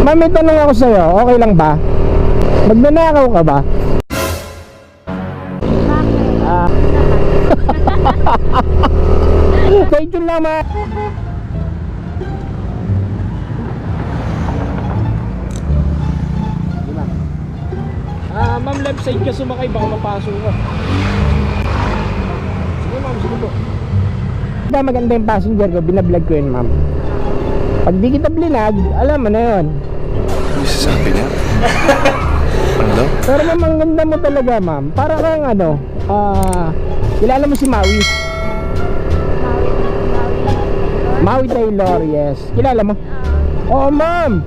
Ma'am, may tanong ako sa'yo, okay lang ba? Magnanakaw ka ba? Ah. Stay tuned lang, ma. Ma'am, left side ka sumakay, baka mapasok ka. Sige ma'am, sige po. Maganda yung passenger ko, binablog ko yun ma'am. Pag di kita blinag, alam mo na yun. Ano sasabi niya? Ano daw? Pero ma'am, ang ganda mo talaga ma'am. Para kang ano, kilala mo si Maui? Maui Taylor, yes. Kilala mo? Oo ma'am.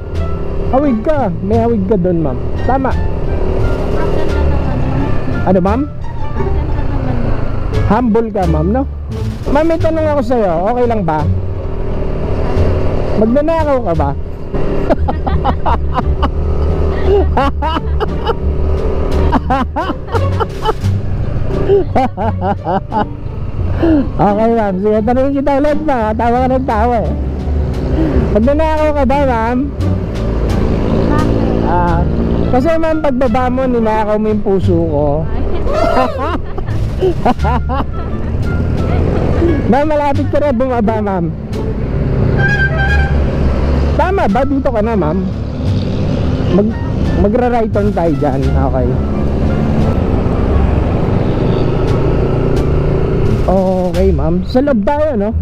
Hawig ka, may hawig ka doon ma'am. Tama. Ano ma'am? Humble ka ma'am, no? Ma'am, may tanong ako sa'yo, okay lang ba? Magnanakaw ka ba? Okay ma'am, sige, tanongin kita ulit ma'am. Tawa ka ng tawa eh. Magnanakaw ka ba ma'am? Kasi ma'am, pagbaba mo, ninakaw mo yung puso ko. Ma'am, malapit ka na bumaba ma'am. Tama ba? Dito ka na ma'am. Magra-right turn tayo dyan. Okay. Okay ma'am. Sa loob tayo, no?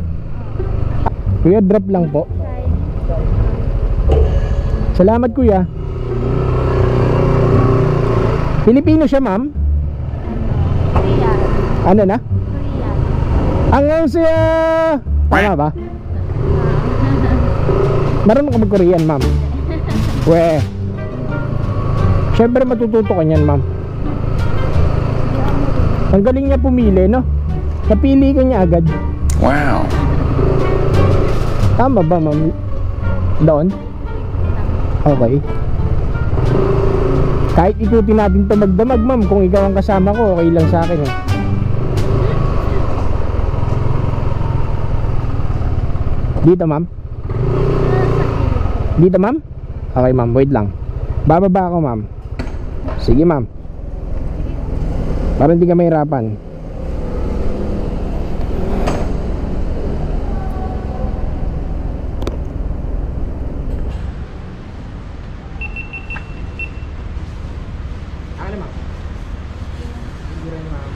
Kuya, drop lang po. Salamat kuya. Pilipino siya ma'am? Korean. Ano na? Korean. Hanggang siya. Tama ba? Marunong ka mag-Korean ma'am? Weh. Siyempre matututo ka niyan ma'am. Ang galing niya pumili, no? Napili ka niya agad. Wow. Tama ba ma'am? Doon? Okay. Kahit ikutin natin ito magdamag ma'am, kung ikaw ang kasama ko, okay lang sa akin eh. Dito ma'am? Dito ma'am? Okay ma'am, wait lang. Bababa ako ma'am. Sige ma'am. Para hindi ka mahirapan. Ano ma'am? Hindi ma'am.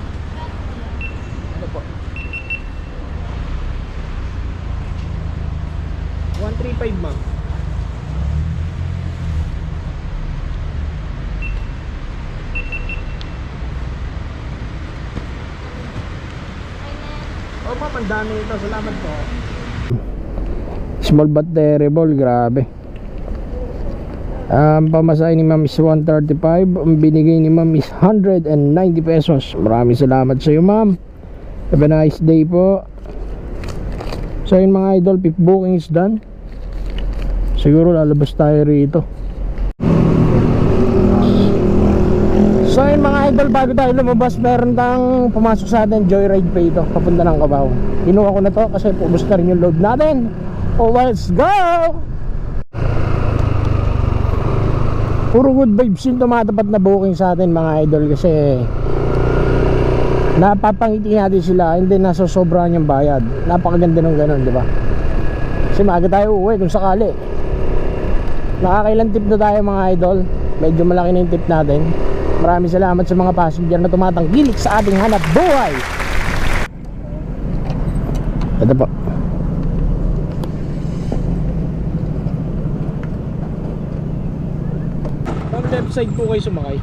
Ano po? 135 ma'am. Oh ma'am, ang dami ito. Salamat po. Small but terrible, grabe. Ang pamasahe ni ma'am is 135. Ang binigay ni ma'am is 190 pesos. Maraming salamat sa iyo ma'am. Have a nice day po. So yun mga idol, pick booking is done. Siguro lalabas tayo rito. So yun mga idol, bago tayo lumabas, meron tang pumasok sa atin Joyride Pay ito, papunta ng Cavao. Kinuha ko na to kasi pubos na rin yung load natin. Oh, let's go! Puro good vibes yung tumatapat na booking sa atin mga idol, kasi napapangiti natin sila, hindi nasosobrahan yung bayad. Napakaganda ng ganun, di ba? Kasi maaga tayo uuwi kung sakali. Nakakailan tip na tayo mga idol. Medyo malaki na yung tip natin. Maraming salamat sa mga passenger na tumatangkilik sa ating hanap buhay. Ito po. Pang left side po kayo sumakay.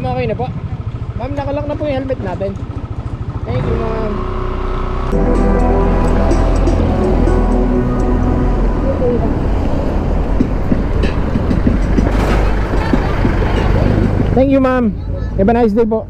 Okay na po. Ma'am, nakalock na po yung helmet natin. Thank you ma'am. Thank you ma'am. Have a nice day po.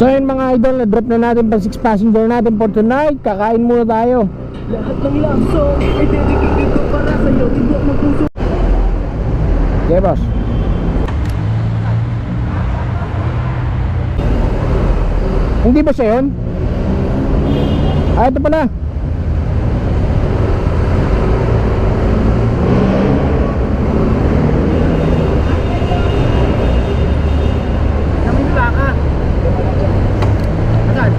So yun mga idol, na-drop na natin pang 6 passenger natin for tonight. Kakain muna tayo. Lahat ng lamso ay dedicated ko para sa'yo. Hindi ako magpuso. Okay boss. Hindi ba siya yun? Ah, ito pala. Namin baka. Asan?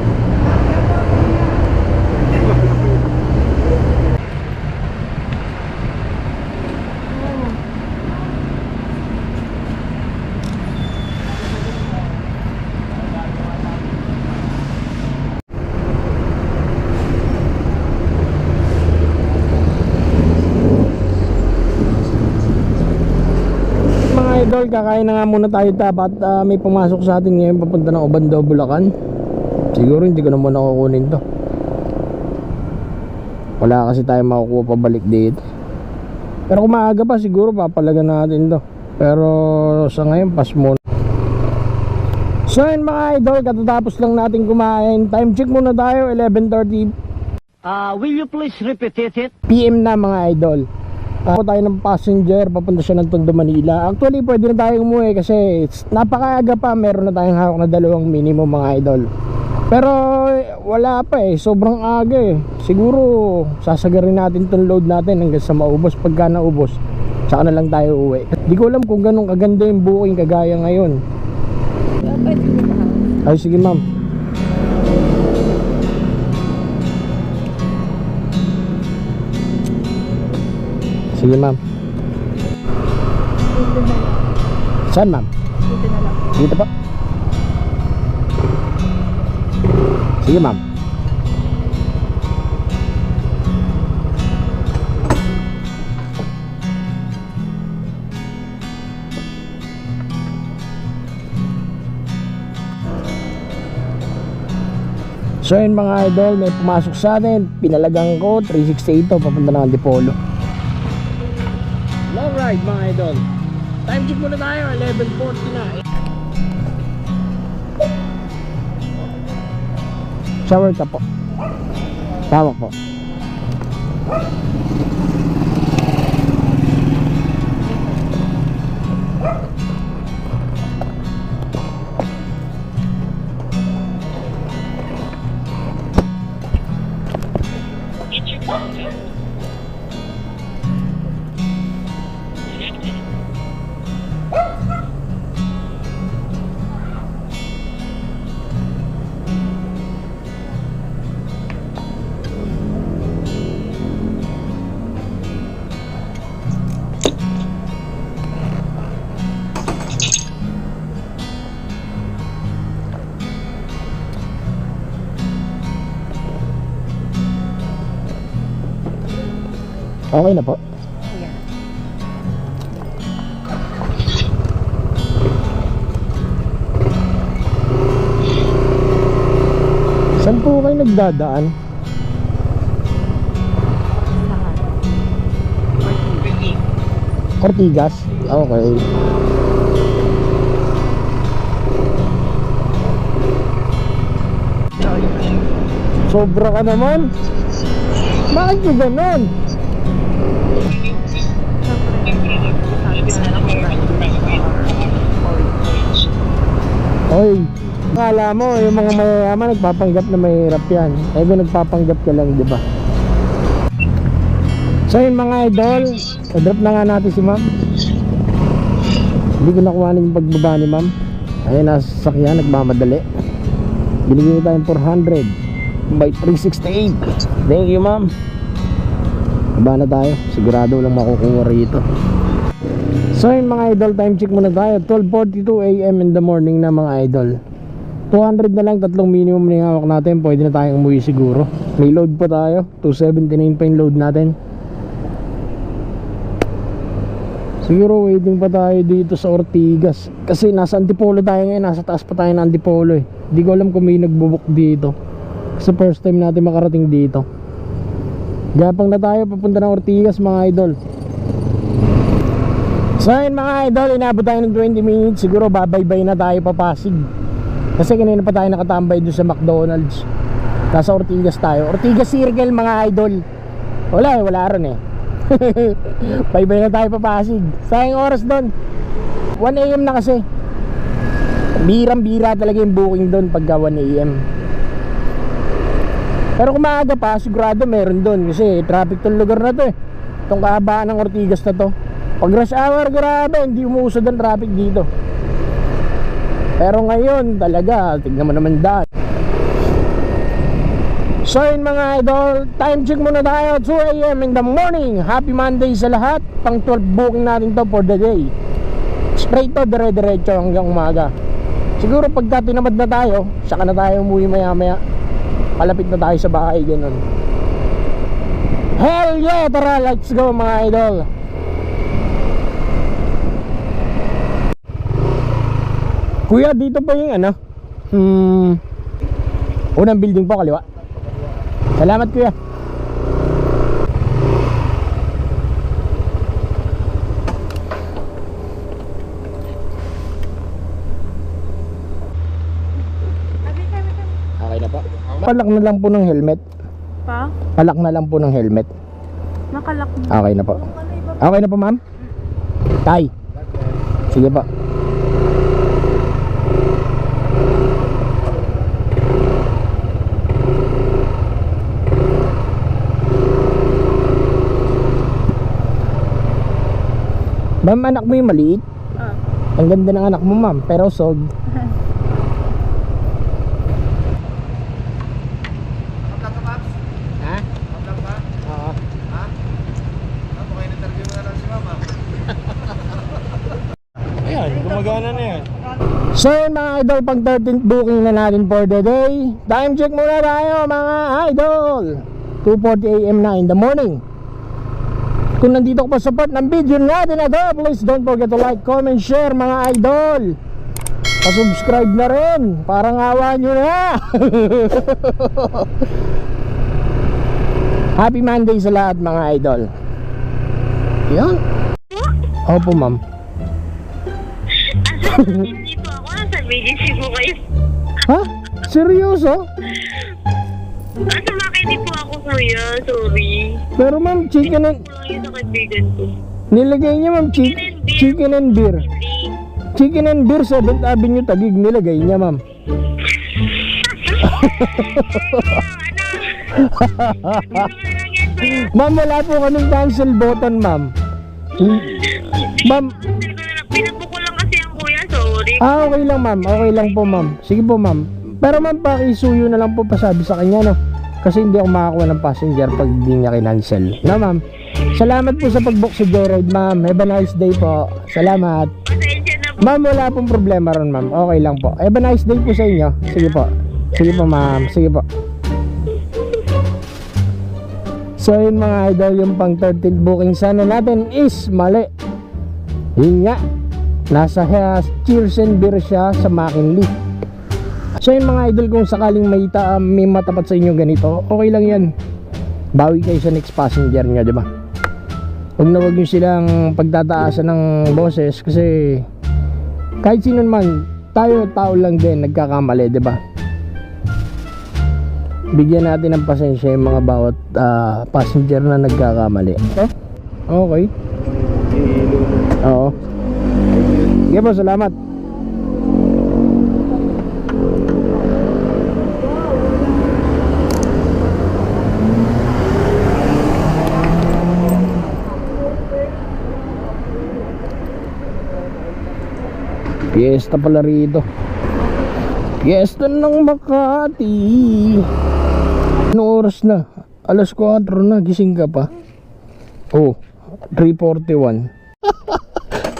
Mga idol, kakain na nga muna tayo dapat. May pumasok sa atin ngayon papunta ng Obando, Bulacan. Siguro hindi ko na muna kukunin to. Wala kasi tayo makukuha pabalik dito. Pero kung maaga pa siguro papalagan natin to. Pero sa ngayon pas muna. So yun mga idol, katatapos lang natin kumain. Time check muna tayo, 11:30 Will you please repeat it? PM na mga idol. Ako tayo ng passenger, papunta siya ng Tondo, Manila. Actually pwede na tayong umuwi kasi napakaaga pa. Meron na tayong hawak na 2 minimum mga idol. Pero wala pa eh, sobrang aga eh. Siguro sasagarin natin tong load natin hanggang sa maubos. Pagka naubos, saka na lang tayo uwi. Di ko alam kung ganun kaganda yung booking kagaya ngayon. Ay sige ma'am. Sige ma'am. Saan ma'am? Dito na lang. Dito pa. Sige ma'am. So yun mga idol, may pumasok sa atin. Pinalagang ko, 368 to, papunta ng Antipolo. Long ride mga idol. Time check muna tayo, 11:40 na. Shower ka po. Tama po. Okay na po. Saan po kayo nagdadaan? Ortigas? Okay. Sobra ka naman. Bakit yung ganon? Oy, akala mo yung mga mayayaman nagpapanggap na mahirap yan. Eh kung nagpapanggap ka lang, di ba? So yun mga idol, drop na nga natin si ma'am. Hindi ko nakuhanin yung pagbaba ni ma'am. Ayun, nasa sasakyan, nagmamadali. Binigyan tayong 400 by 368. Thank you ma'am. Baba na tayo, sigurado lang makukuha rito. So yun mga idol, time check muna tayo. 12:42 AM in the morning na mga idol. 200 na lang, 3 minimum na yung hawak natin. Pwede na tayong umuwi siguro. May load pa tayo, 279 pa yung load natin. Siguro waiting pa tayo dito sa Ortigas. Kasi nasa Antipolo tayo ngayon, nasa taas pa tayo ng Antipolo eh. Hindi ko alam kung may nagbubuk dito. Kasi first time natin makarating dito. Gapang na tayo, papunta ng Ortigas mga idol. So yun mga idol, inabot tayo ng 20 minutes. Siguro babaybay na tayo pa Pasig. Kasi kanina pa tayo nakatambay doon sa McDonald's. Nasa Ortigas tayo. Ortigas Circle mga idol. Wala ron eh. Bye-bye na tayo papasig. Sayang oras doon. 1 AM na kasi. Birang-bira talaga yung booking doon pagka 1 AM. Pero kung maaga pa, sigurado meron doon. Kasi traffic tong lugar na to eh. Itong kahabaan ng Ortigas na to. Pag rush hour, grabe, hindi umuusad ang traffic dito. Pero ngayon talaga, tignan mo naman dahil. So yun mga idol, time check muna tayo, 2 AM in the morning. Happy Monday sa lahat. Pang 12 booking natin to for the day. Straight to, dire-diretso hanggang umaga. Siguro pagka tinamad na tayo, saka na tayo umuwi maya-maya. Palapit na tayo sa bahay, ganun. Hell yeah, tara, let's go mga idol. Kuya, dito pa yung ano? Unang building po, kaliwa. Salamat kuya. Okay na po. Palak na lang po ng helmet. Pa? Palak na lang po ng helmet. Nakalak mo. Okay na po. Okay na po ma'am? Tay. Sige po. Ma'am, anak mo yung maliit? Ang ganda ng anak mo ma'am, pero sold. Ha? Oo. Ayan, gumagana na yan. So yun mga idol, pag 13th booking na natin for the day. Time check muna tayo mga idol. 2:40 AM na in the morning. Kung nandito ka pa support ng video natin na to, please don't forget to like, comment, share mga idol. Pa-subscribe na rin, parang awa nyo na. Happy Monday sa lahat mga idol. Yan. Opo ma'am. Hindi po ako. Nasa agency po kayo. Ha? Seryoso? Nasa makinig po ako kuya. Sorry. Pero ma'am, chicken and... Kulang yun sa kaibigan ko. Nilagay niya ma'am, chicken and beer. Hindi. Chicken and beer, 7th Avenue Taguig. Nilagay niya ma'am. Ma'am, wala po kaming cancel button ma'am. Ma'am, Pinabuko lang kasi ang kuya. Sorry. okay lang ma'am, okay lang po ma'am. Sige po ma'am. Pero ma'am, pakisuyo na lang po pasabi sa kanya no. Kasi hindi ako makakuha ng passenger pag hindi niya kinancel. No ma'am. Salamat po sa pag-book sa Joyride ma'am. Have a nice day po. Salamat. Pasensya na po. Ma'am, wala pong problema ron ma'am. Okay lang po. Have a nice day po sa inyo. Sige po. Sige po ma'am. Sige po. So yun mga idol, yung pang 13th booking sana natin is mali. Yun nga. Nasa Cheers and Beer siya sa McKinley. So yun mga idol, kung sakaling may matapat sa inyo ganito, okay lang yan. Bawi kayo sa next passenger nyo, diba? Huwag na huwag nyo silang pagtataasan ng boses. Kasi kahit sino man, tayo tao lang din, nagkakamali, diba? Bigyan natin ng pasensya yung mga bawat passenger na nagkakamali. Okay. Oo. Sige po, salamat. Fiesta pala rito. Fiesta ng Makati. Anong oras na? Alas 4 na, gising ka pa? Oh, 3:41.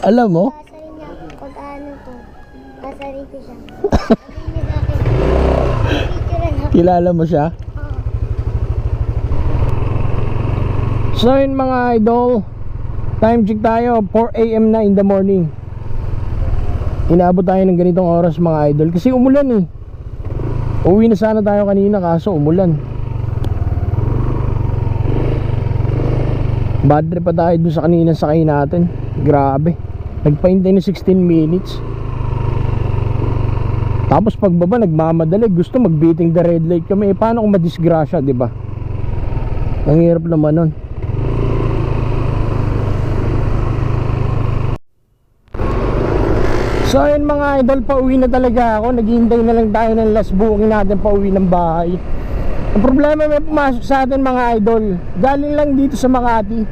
Alam mo? Sasarin niya pag ano ko. Sasarin ko siya. Sabihin niya sa akin. Picture na. Kilala mo siya? So yun mga idol, time check tayo, 4 AM na in the morning. Inaabot tayo ng ganitong oras mga idol kasi umulan eh. Uwi na sana tayo kanina kaso umulan. Bad trip pa tayo dun sa kanina sakay natin. Grabe. Nagpahintay na 16 minutes. Tapos pagbaba nagmamadali, gusto magbeating the red light kami. Eh, paano kung madisgrasya, di ba? Ang hirap naman nun. So ayun mga idol, pauwi na talaga ako. Naghihintay na lang tayo ng last booking natin pauwi ng bahay. Ang problema, may pumasok sa atin mga idol. Galing lang dito sa Makati,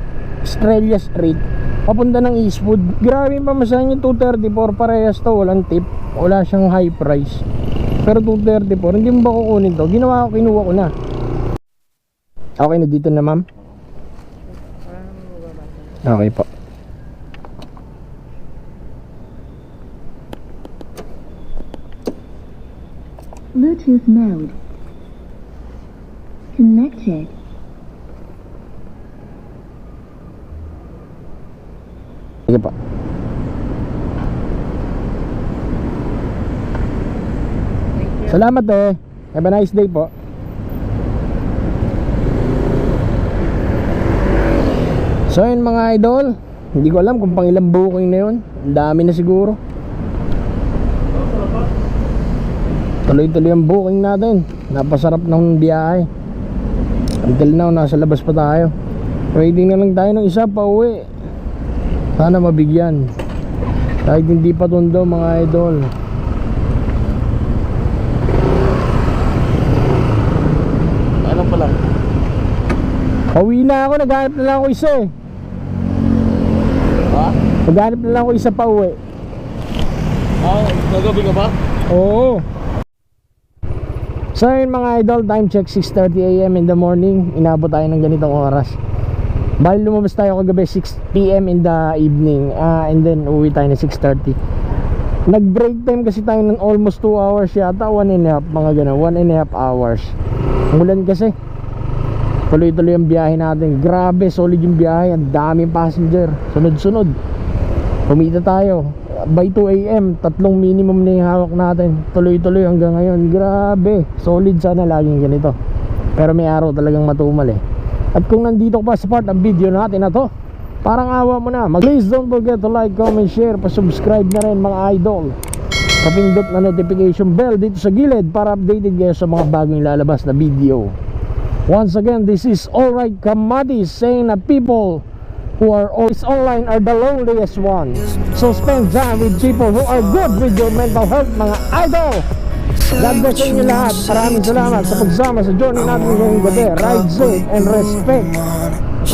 Estrella Street, papunta ng Eastwood. Grabe pa masahin yung 234. Parehas to, walang tip. Wala siyang high price. Pero 234, hindi mo ba kukunin to? Ginawa ko, kinuha ko na. Okay na dito na ma'am? Okay po. Bluetooth mode. Connected. Sige po. Salamat eh. Have a nice day po. So yun mga idol, hindi ko alam kung pang ilang booking na yun. Ang dami na siguro. Tuloy-tuloy ang booking natin. Napasarap ng biyahe. Until now, nasa labas pa tayo. Waiting na lang tayo ng isa pa uwi. Sana mabigyan. Kahit hindi pa tundo mga idol. Ano pa lang? Pauwi na ako, naghanap na lang ako isa eh. Ha? Naghanap na lang ako isa pa uwi. Nagabi ka ba? Oo. So yun mga idol, time check 6:30 AM in the morning. Inabot tayo ng ganitong oras. Bali lumabas tayo kagabi 6 PM in the evening, and then uwi tayo na 6:30. Nag break time kasi tayo ng almost 2 hours yata, 1.5, mga ganun, 1.5 hours. Umulan kasi. Tuloy-tuloy ang biyahe natin. Grabe, solid yung biyahe. Ang daming passenger, sunod-sunod. Kumita tayo by 2 AM, 3 minimum na yung hawak natin. Tuloy-tuloy hanggang ngayon. Grabe, solid. Sana laging ganito. Pero may araw talagang matumal eh. At kung nandito ka pa sa part ng video natin na to, parang awa mo na, please don't forget to like, comment, share, pa-subscribe na rin mga idol. Kapindot na notification bell dito sa gilid para updated kayo sa mga bagong lalabas na video. Once again, this is Alright Kamatis saying that people who are always online are the loneliest ones. So spend time with people who are good with your mental health, mga idol. God bless sa inyo lahat. Maraming salamat sa pagsama sa journey natin ngayong gabi. Ride safe and respect.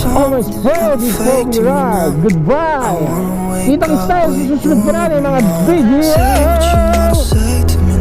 Always pray before we ride. Goodbye. Kitang tayo sa susunod pa natin mga video.